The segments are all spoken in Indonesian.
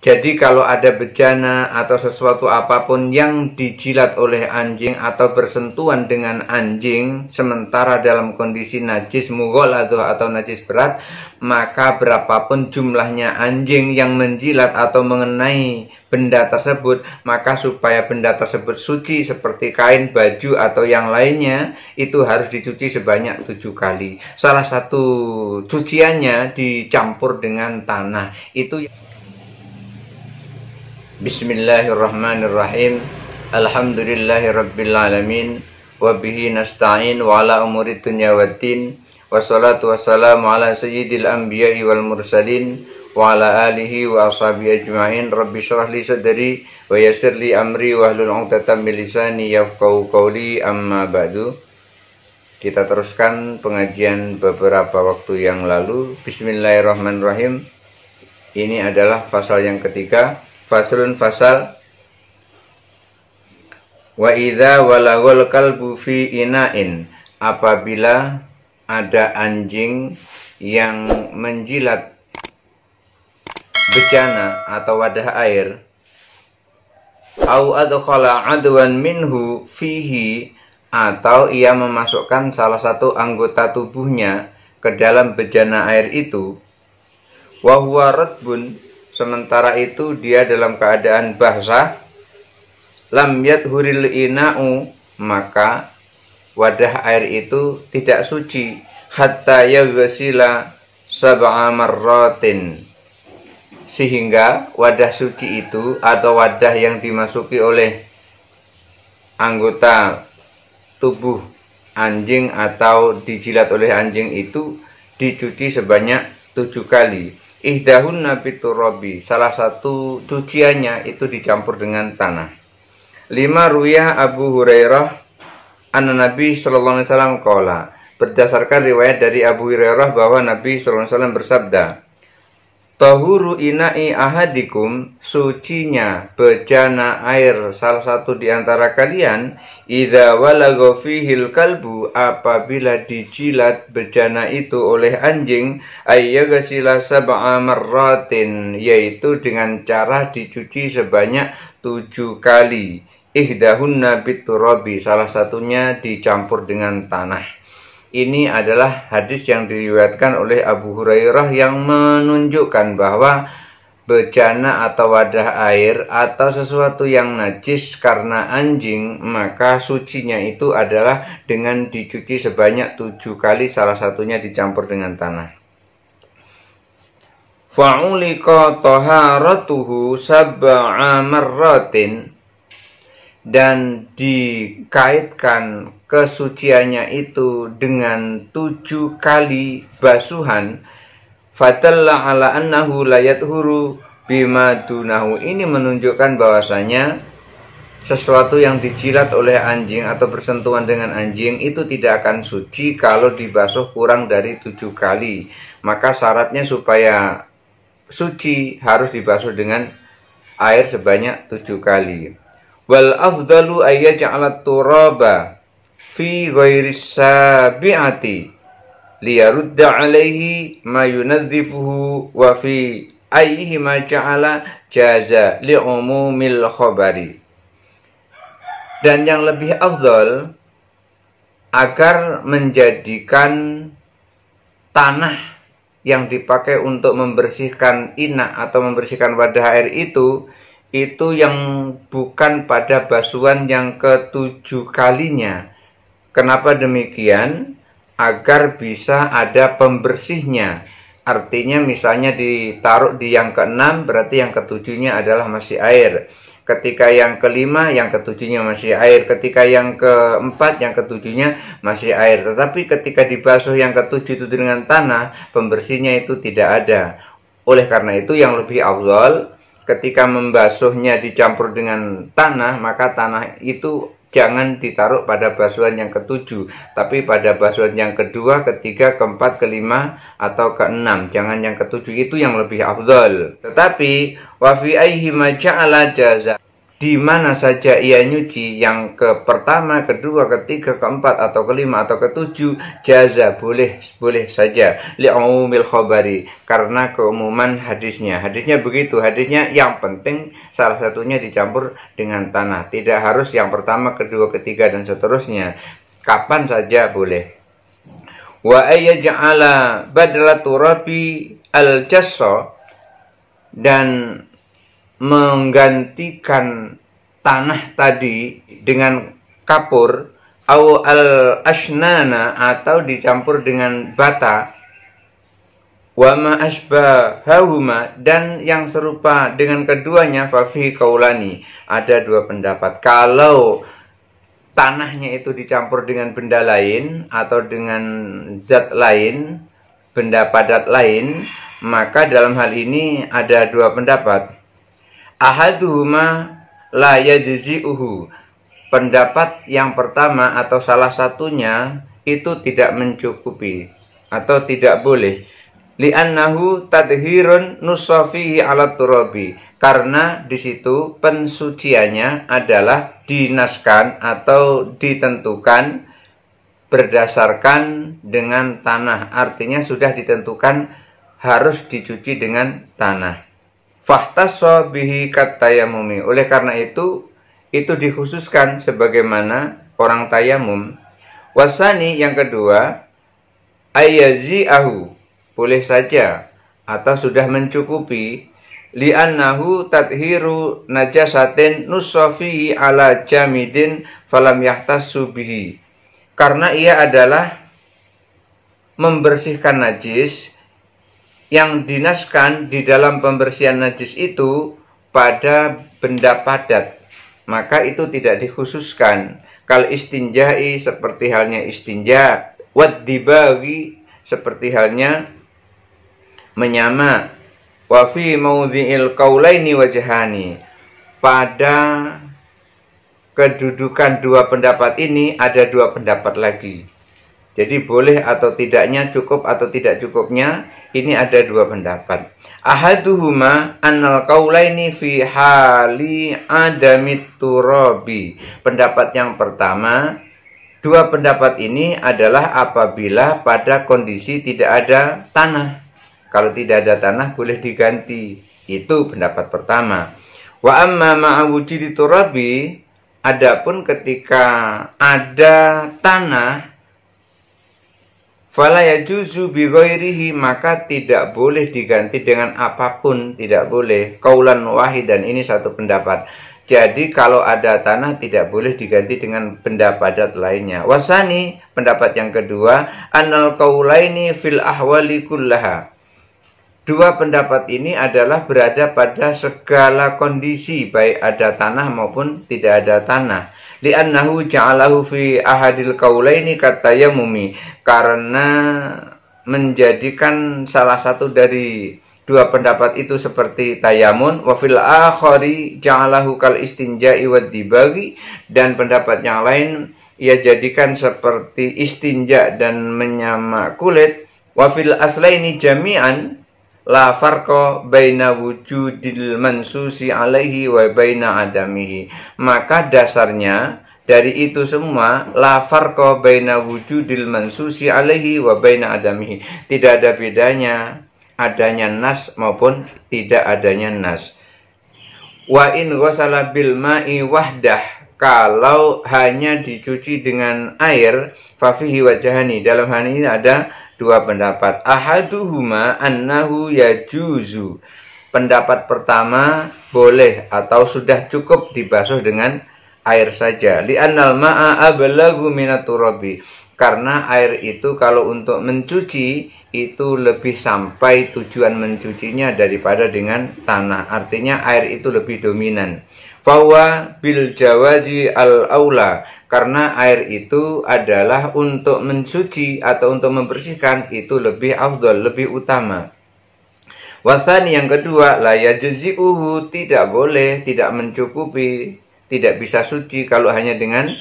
Jadi kalau ada bejana atau sesuatu apapun yang dijilat oleh anjing atau bersentuhan dengan anjing sementara dalam kondisi najis mughalladhah atau najis berat, maka berapapun jumlahnya anjing yang menjilat atau mengenai benda tersebut, maka supaya benda tersebut suci seperti kain, baju atau yang lainnya, itu harus dicuci sebanyak 7 kali. Salah satu cuciannya dicampur dengan tanah. Itu Bismillahirrahmanirrahim. Alhamdulillahirrabbilalamin. Wabihi nasta'in wa ala umuri dunya waddin. Wassalatu wassalamu ala sayyidil anbiya'i wal mursalin wa ala alihi wa ashabihi ajma'in. Rabbi syrah li sadri wa yassir li amri wa hlul 'uqdatam min lisani yafqahu qawli, amma ba'du. Kita teruskan pengajian beberapa waktu yang lalu. Bismillahirrahmanirrahim. Ini adalah pasal yang ketiga. Faslun fasal. Wa idza walaghal kalbu fi ina'in, apabila ada anjing yang menjilat bejana atau wadah air, au adkhala adwan minhu fihi, atau ia memasukkan salah satu anggota tubuhnya ke dalam bejana air itu, wa huwa radbun, sementara itu dia dalam keadaan basah, lam yadhuril ina'u, maka wadah air itu tidak suci hatta yaghsila sab'a marratin, sehingga wadah suci itu atau wadah yang dimasuki oleh anggota tubuh anjing atau dijilat oleh anjing itu dicuci sebanyak 7 kali. Ihdahunna biturabi, salah satu cuciannya itu dicampur dengan tanah. 5 ruya Abu Hurairah anna Nabi sallallahu alaihi wasallam qala, berdasarkan riwayat dari Abu Hurairah bahwa Nabi sallallahu alaihi wasallam bersabda, tahuru ina'i ahadikum, sucinya bejana air salah satu di antara kalian, idza walagha fihil kalbu, apabila dijilat bejana itu oleh anjing, ayyaghsila sab'a marratin, yaitu dengan cara dicuci sebanyak 7 kali. Ihdahunna biturabi, salah satunya dicampur dengan tanah. Ini adalah hadis yang diriwayatkan oleh Abu Hurairah yang menunjukkan bahwa bejana atau wadah air atau sesuatu yang najis karena anjing, maka sucinya itu adalah dengan dicuci sebanyak 7 kali, salah satunya dicampur dengan tanah. Fa'ulika taharatuhu sab'a marratin, dan dikaitkan kesuciannya itu dengan 7 kali basuhan. Fatalla ala annahu la yathuru bima dunahu, ini menunjukkan bahwasanya sesuatu yang dijilat oleh anjing atau bersentuhan dengan anjing itu tidak akan suci kalau dibasuh kurang dari 7 kali. Maka syaratnya supaya suci harus dibasuh dengan air sebanyak 7 kali. Wal afdalu ayyaj'ala turaba fi ghairis sabi'ati liyarudda alaihi ma yunadzifuhu, wa fi ayyihi ma ja'ala jaza li'umumil khabari. Dan yang lebih afdal agar menjadikan tanah yang dipakai untuk membersihkan ina atau membersihkan wadah air itu yang bukan pada basuhan yang ke-7 kalinya. Kenapa demikian? Agar bisa ada pembersihnya. Artinya misalnya ditaruh di yang ke-6, berarti yang ke-7-nya adalah masih air. Ketika yang ke-5, yang ke-7-nya masih air. Ketika yang ke-4, yang ke-7-nya masih air. Tetapi ketika dibasuh yang ke-7 itu dengan tanah, pembersihnya itu tidak ada. Oleh karena itu yang lebih afdal, ketika membasuhnya dicampur dengan tanah, maka tanah itu jangan ditaruh pada basuhan yang ke-7, tapi pada basuhan yang kedua, ketiga, keempat, kelima, atau ke-6. Jangan yang ke-7, itu yang lebih afdal. Tetapi wa fi ayyi ma ja'ala jaza, di mana saja ia nyuci, yang ke pertama, kedua, ketiga, keempat, atau kelima, atau ketujuh, jaza, boleh saja, li'umumil khabari, karena keumuman hadisnya. Hadisnya begitu, hadisnya yang penting salah satunya dicampur dengan tanah, tidak harus yang pertama, kedua, ketiga, dan seterusnya, kapan saja boleh. Wa ayyaj'ala badala turabi al-jassa, dan menggantikan tanah tadi dengan kapur, au al-ashnana, atau dicampur dengan bata, wa ma asbahahuma, dan yang serupa dengan keduanya, fa fi qaulani, ada dua pendapat. Kalau tanahnya itu dicampur dengan benda lain atau dengan zat lain, benda padat lain, maka dalam hal ini ada dua pendapat. Ahaduhuma la yajzi'uhu, pendapat yang pertama atau salah satunya itu tidak mencukupi atau tidak boleh, li'annahu tadhirun nusafihi ala turabi, karena di situ pensuciannya adalah dinaskan atau ditentukan berdasarkan dengan tanah, artinya sudah ditentukan harus dicuci dengan tanah. Fahtassa bihi katayamumi, oleh karena itu dikhususkan sebagaimana orang tayamum. Wasani, yang kedua, ayazi'ahu, boleh saja atau sudah mencukupi, li'annahu tadhiru najasatin nusafihi ala jamidin falam yahtassu bihi, karena ia adalah membersihkan najis yang dinaskan di dalam pembersihan najis itu pada benda padat, maka itu tidak dikhususkan. Kal istinja'i, seperti halnya istinja, wad dibawi, seperti halnya menyama, wa fi maudhi'il qaulaini wajhani, pada kedudukan dua pendapat ini ada dua pendapat lagi. Jadi boleh atau tidaknya, cukup atau tidak cukupnya, ini ada dua pendapat. Ahaduhuma annal qaulaini fi hali adamit turabi. Pendapat yang pertama, dua pendapat ini adalah apabila pada kondisi tidak ada tanah. Kalau tidak ada tanah boleh diganti. Itu pendapat pertama. Wa amma ma'a wujudi turabi, adapun ketika ada tanah, fala yajuzu bi ghairihi, maka tidak boleh diganti dengan apapun, tidak boleh. Qaulan wahidan, ini satu pendapat. Jadi kalau ada tanah tidak boleh diganti dengan benda padat lainnya. Wasani, pendapat yang kedua, annal qaulaini fil ahwali kullaha. Dua pendapat ini adalah berada pada segala kondisi, baik ada tanah maupun tidak ada tanah. Li'annahu ja'alahu fi ahadil qaulaini katayamumi, karena menjadikan salah satu dari dua pendapat itu seperti tayamun, wa fil akhari ja'alahu kal istinja'i wad dibagi, dan pendapat yang lain ia jadikan seperti istinja dan menyamak kulit. Wa fil aslaini jami'an la farqa baina wujudil mansusi alaihi wa baina adamihi, maka dasarnya dari itu semua la farqa baina wujudil mansusi alaihi wa baina adamihi, tidak ada bedanya adanya nas maupun tidak adanya nas. Wa in ghasala bil ma'i wahdah, kalau hanya dicuci dengan air, fa fihi wajhani, dalam hal ini ada dua pendapat. Ahaduhuma annahu yajuzu, pendapat pertama boleh atau sudah cukup dibasuh dengan air saja. Li'annal ma'a ablagu minat turabi, karena air itu kalau untuk mencuci itu lebih sampai tujuan mencucinya daripada dengan tanah, artinya air itu lebih dominan. Fawa bil jawazi al aula, karena air itu adalah untuk mencuci atau untuk membersihkan itu lebih afdal, lebih utama. Wasani, yang kedua, la yajzi'uhu, tidak boleh, tidak mencukupi, tidak bisa suci kalau hanya dengan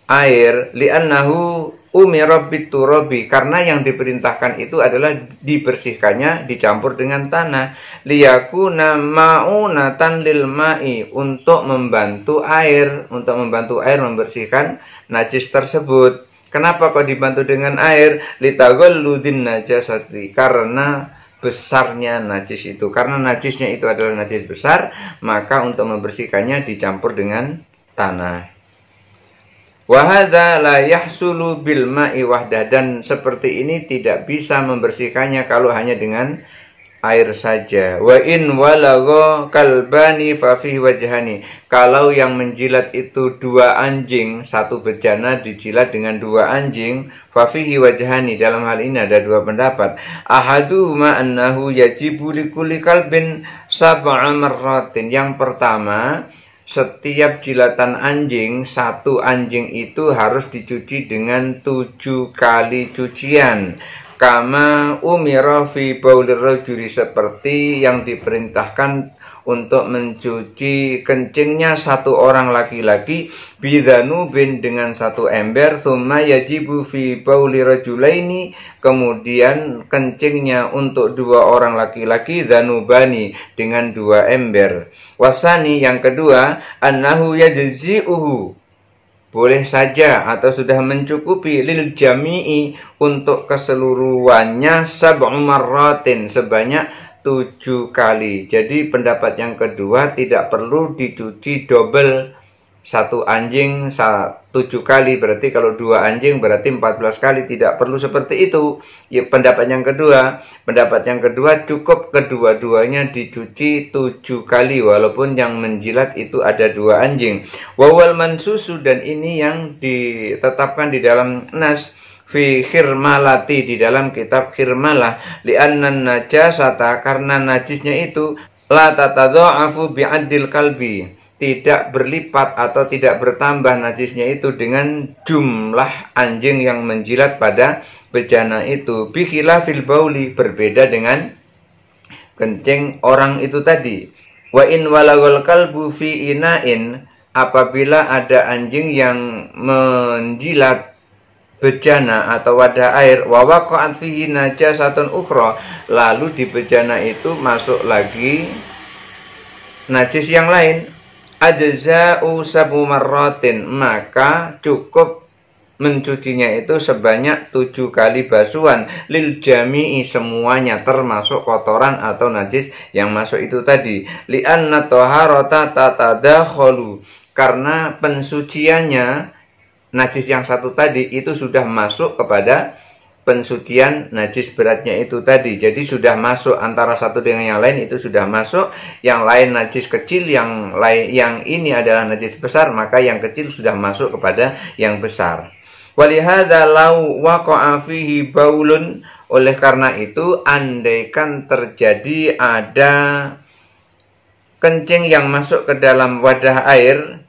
air. Li'annahu umira biturabi, karena yang diperintahkan itu adalah dibersihkannya dicampur dengan tanah, liyakuna ma'unatan lil ma'i, untuk membantu air membersihkan najis tersebut. Kenapa kok dibantu dengan air? Litaghalludin najasati, karena besarnya najis itu, karena najisnya itu adalah najis besar, maka untuk membersihkannya dicampur dengan tanah. Wa hadza la yahsulu bil ma'i wahdah, dan seperti ini tidak bisa membersihkannya kalau hanya dengan air saja. Wa in walagha kalbani fa fihi wajhani, kalau yang menjilat itu dua anjing, satu bejana dijilat dengan dua anjing, fa fihi wajhani, dalam hal ini ada dua pendapat. Ahaduhuma annahu yajibu likulli kalbin sab'a marratin, yang pertama, setiap jilatan anjing, satu anjing itu harus dicuci dengan 7 kali cucian. Kama umira fi baulir rajuli, seperti yang diperintahkan untuk mencuci kencingnya satu orang laki-laki, bidzanubin, dengan satu ember, tsumma yajibu fi bauli rajulaini, kemudian kencingnya untuk dua orang laki-laki, dzanubani, dengan dua ember. Wasani, yang kedua, annahu yajzi'uhu, boleh saja atau sudah mencukupi, lil jami'i, untuk keseluruhannya, sab'u marratin, sebanyak 7 kali. Jadi pendapat yang kedua tidak perlu dicuci double, satu anjing 7 kali, berarti kalau dua anjing berarti 14 kali, tidak perlu seperti itu. Ya, pendapat yang kedua cukup kedua-duanya dicuci 7 kali walaupun yang menjilat itu ada dua anjing. Wawal mansusu, dan ini yang ditetapkan di dalam nas, fi khirmalati, di dalam kitab khirmalah, li'annan najasata, karena najisnya itu la tatadha'afu bi'addil kalbi, tidak berlipat atau tidak bertambah najisnya itu dengan jumlah anjing yang menjilat pada bejana itu. Bikhilafil bauli, berbeda dengan kencing orang itu tadi. Wa in walagal kalbu fi ina'in, apabila ada anjing yang menjilat bejana atau wadah air, wa waqa'at fihi najasatun ukhra, lalu di bejana itu masuk lagi najis yang lain, ajza'u sab'u marratin, maka cukup mencucinya itu sebanyak 7 kali basuhan, lil jami'i, semuanya termasuk kotoran atau najis yang masuk itu tadi. Li'anna taharata tatadakhalu, karena pensuciannya najis yang satu tadi itu sudah masuk kepada pensucian najis beratnya itu tadi. Jadi sudah masuk antara satu dengan yang lain, itu sudah masuk. Yang lain najis kecil, yang ini adalah najis besar, maka yang kecil sudah masuk kepada yang besar. Walihada lau waqa'a fihi baulun, oleh karena itu andaikan terjadi ada kencing yang masuk ke dalam wadah air,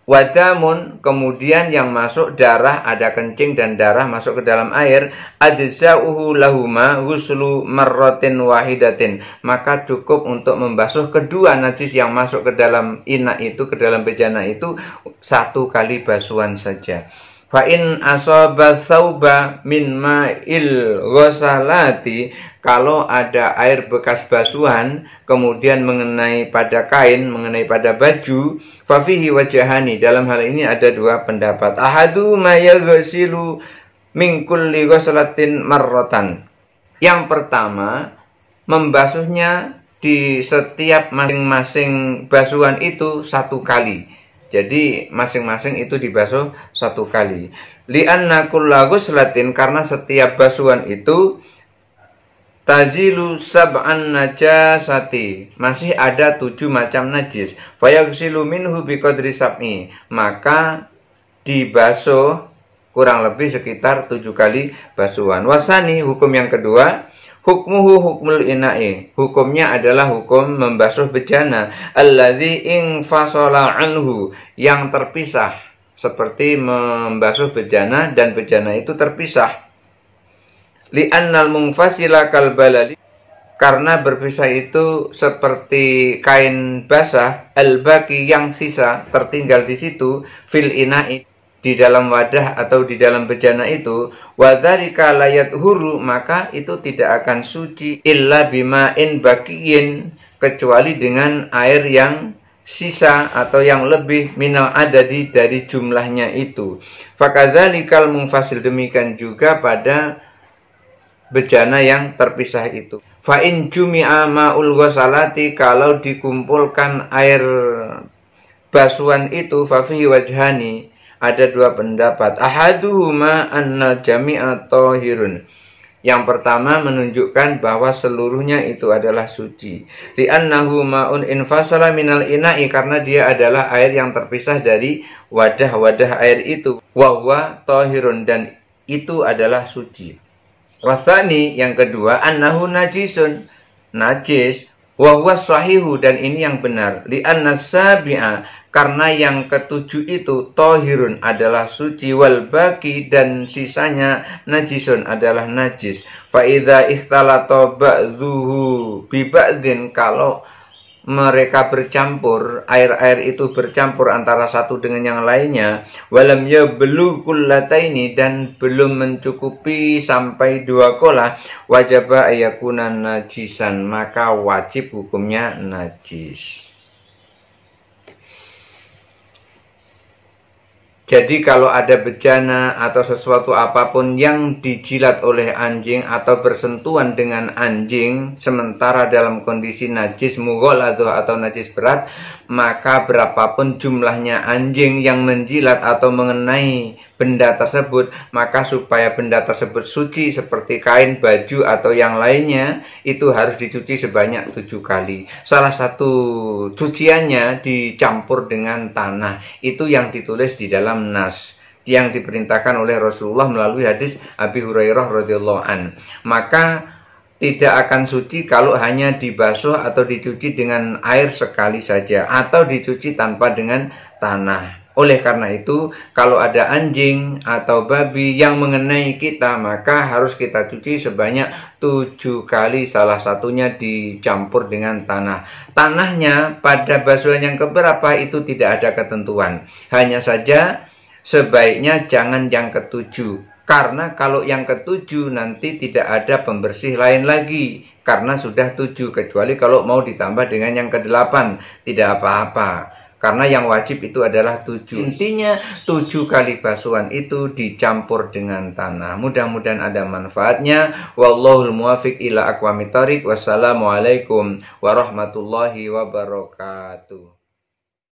wadamun, kemudian yang masuk darah, ada kencing dan darah masuk ke dalam air, ajza'uhu lahuma ghuslu marratin wahidatin, maka cukup untuk membasuh kedua najis yang masuk ke dalam ina itu, ke dalam bejana itu, 1 kali basuhan saja. Fa in asaba thauba min ma'il ghasalati, kalau ada air bekas basuhan kemudian mengenai pada kain, mengenai pada baju, fa fihi wajhani, dalam hal ini ada dua pendapat. Ahadu ma yaghsilu min kulli ghasalatin marratan, yang pertama membasuhnya di setiap masing-masing basuhan itu 1 kali. Jadi masing-masing itu dibasuh 1 kali. Li'anna kulla ghuslatin, karena setiap basuhan itu tazilu sab'an najasati, masih ada 7 macam najis. Fayaghsilu minhu biqadri sab'i, maka dibasuh kurang lebih sekitar 7 kali basuhan. Wasani, hukum yang kedua, hukmuhu hukmul ina'i, hukumnya adalah hukum membasuh bejana, alladzi infasala anhu, yang terpisah, seperti membasuh bejana dan bejana itu terpisah. Li'annal munfasila kal balali, karena berpisah itu seperti kain basah, al-baqi, yang sisa tertinggal di situ, fil ina'i, di dalam wadah atau di dalam bejana itu, wadzalika layat huru, maka itu tidak akan suci illa bima'in baqiyin, kecuali dengan air yang sisa atau yang lebih minal adadi dari jumlahnya itu. Fakadzalikal munfasil, demikian juga pada bejana yang terpisah itu. Fa in jumi'a ma'ul ghasalati, kalau dikumpulkan air basuhan itu, fa fihi wajhani, ada dua pendapat. Ahaduhuma anna jami'a thahirun. Yang pertama menunjukkan bahwa seluruhnya itu adalah suci. Li'annahu ma'un infasala minal ina'i, karena dia adalah air yang terpisah dari wadah-wadah air itu. Wa huwa thahirun, dan itu adalah suci. Wasani, yang kedua, annahu najisun, najis. Wa huwa sahihu, dan ini yang benar. Li'anna sabi'a, karena yang ketujuh itu tohirun, adalah suci, wal baki, dan sisanya najisun, adalah najis. Fa'idha ikhtalata ba'duhu biba'din, kalau mereka bercampur, air-air itu bercampur antara satu dengan yang lainnya, walam yablu kullataini, dan belum mencukupi sampai 2 kolah, wajaba ayakuna najisan, maka wajib hukumnya najis. Jadi kalau ada bejana atau sesuatu apapun yang dijilat oleh anjing atau bersentuhan dengan anjing sementara dalam kondisi najis mughaladzah atau najis berat, maka berapapun jumlahnya anjing yang menjilat atau mengenai benda tersebut, maka supaya benda tersebut suci seperti kain, baju, atau yang lainnya, itu harus dicuci sebanyak 7 kali. Salah satu cuciannya dicampur dengan tanah. Itu yang ditulis di dalam nas yang diperintahkan oleh Rasulullah melalui hadis Abi Hurairah radhiyallahu an. Maka tidak akan suci kalau hanya dibasuh atau dicuci dengan air sekali saja, atau dicuci tanpa dengan tanah. Oleh karena itu, kalau ada anjing atau babi yang mengenai kita, maka harus kita cuci sebanyak 7 kali, salah satunya dicampur dengan tanah. Tanahnya pada basuhan yang keberapa itu tidak ada ketentuan. Hanya saja sebaiknya jangan yang ketujuh. Karena kalau yang ketujuh nanti tidak ada pembersih lain lagi, karena sudah 7, kecuali kalau mau ditambah dengan yang ke-8, tidak apa-apa. Karena yang wajib itu adalah 7. Intinya 7 kali basuhan itu dicampur dengan tanah. Mudah-mudahan ada manfaatnya. Wallahul muwafiq ila aqwamit thoriq. Wassalamualaikum warahmatullahi wabarakatuh.